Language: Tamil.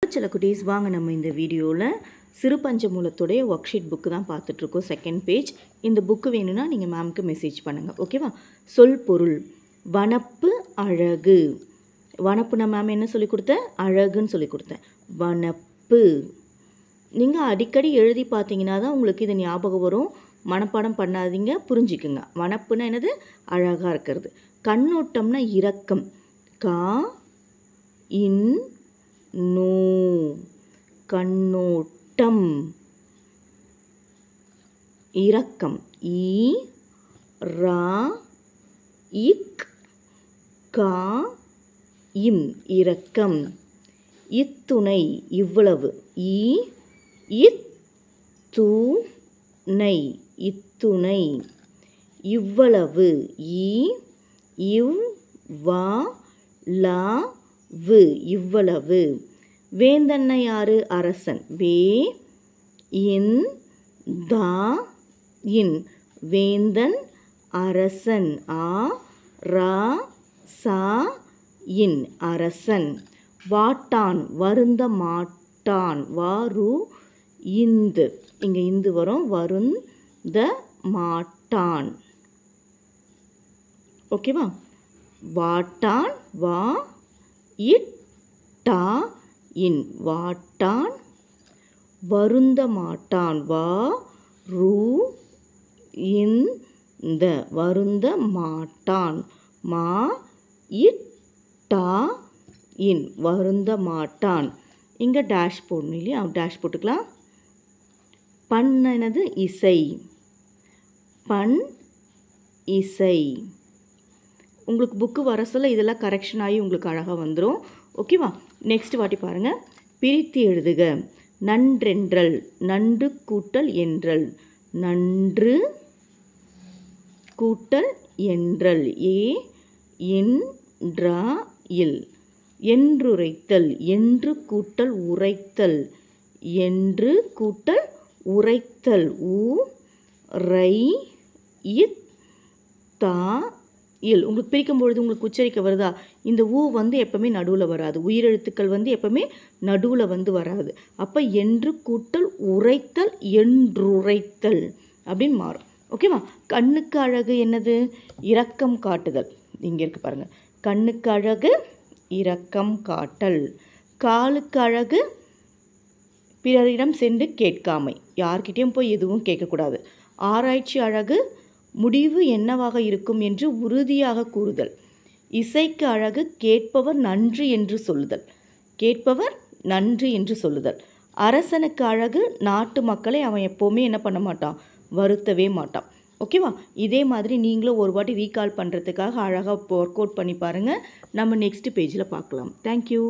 சில குட்டீஸ் வாங்க நம்ம இந்த வீடியோவில் சிறு பஞ்சமூலத்துடைய ஒர்க் ஷீட் புக்கு தான் பார்த்துட்ருக்கோம். Second page. இந்த புக்கு வேணும்னா நீங்கள் மேம்க்கு மெசேஜ் பண்ணுங்கள், ஓகேவா? சொல் பொருள். வனப்பு அழகு. வனப்பு நான் மேம் என்ன சொல்லி கொடுத்தேன்? அழகுன்னு சொல்லி கொடுத்தேன். வனப்பு. நீங்கள் அடிக்கடி எழுதி பார்த்தீங்கன்னா தான் உங்களுக்கு இது ஞாபகம் வரும். மனப்பாடம் பண்ணாதீங்க, புரிஞ்சுக்குங்க. வனப்புனா என்னது? அழகாக இருக்கிறது. கண்ணோட்டம்னா இரக்கம். கா இன் நோ. கண்ணோட்டம். இரக்கம். ஈ ரா இக் கா இம். இரக்கம். இத்துணை. இவ்வளவு. ஈ இத் து நை. இத்துணை. இவ்வளவு. ஈ இவ் வா லா வு. இவ்வளவு. வேந்தன்னா யாரு? அரசன். வே இன் தா இன். வேந்தன் அரசன். ஆ ரா சா இன். அரசன். வாட்டான். வருந்த மாட்டான். வாரு இந்து. இங்கே இந்து வரும். வருந்த மாட்டான். ஓகேவா? வாட்டான். வா இட் டா இன். வாட்டான். வருந்த மாட்டான். வா ரு இந்த. வருந்த மாட்டான். மா இட் டா இன். வருந்த மாட்டான். இங்கே டேஷ் போடணும் இல்லையா? டேஷ் போட்டுக்கலாம். பண் என்னது? இசை. பண் இசை. உங்களுக்கு புக்கு வர சொல்ல இதெல்லாம் கரெக்ஷன் ஆகி உங்களுக்கு அழகாக வந்துடும், ஓகேவா? நெக்ஸ்ட் வாட்டி பாருங்கள். பிரித்து எழுதுக. நன்றென்றல். நன்று கூட்டல் என்றல். நன்று கூட்டல் என்றல். ஏ என்றா இல். என்றுரைத்தல். என்று கூட்டல் உரைத்தல். என்று கூட்டல் உரைத்தல். உ ரை இத் தா இல். உங்களுக்கு பிரிக்கும் பொழுது உங்களுக்கு உச்சரிக்க வருதா? இந்த ஊ எப்பவுமே நடுவில் வராது. உயிரெழுத்துக்கள் எப்பவுமே நடுவில் வராது. அப்போ என்று கூட்டல் உரைத்தல் என்றுரைத்தல் அப்படின்னு மாறும், ஓகேவா? கண்ணுக்கு அழகு என்னது? இரக்கம் காட்டுதல். இங்கே இருக்கு பாருங்கள். கண்ணுக்கு அழகு இரக்கம் காட்டல். காலுக்கு அழகு பிறரிடம் சென்று கேட்காமை. யார்கிட்டையும் போய் எதுவும் கேட்கக்கூடாது. ஆராய்ச்சி அழகு முடிவு என்னவாக இருக்கும் என்று உறுதியாக கூறுதல். இசைக்கு அழகு கேட்பவர் நன்று என்று சொல்லுதல். கேட்பவர் நன்று என்று சொல்லுதல். அரசனுக்கு அழகு நாட்டு மக்களை அவன் எப்போவுமே என்ன பண்ண மாட்டான்? வருத்தவே மாட்டான், ஓகேவா? இதே மாதிரி நீங்களும் ஒரு வாட்டி ரீகால் பண்ணுறதுக்காக அழகாக ஒர்க் அவுட் பண்ணி பாருங்கள். நம்ம நெக்ஸ்ட் பேஜில் பார்க்கலாம். தேங்க்யூ.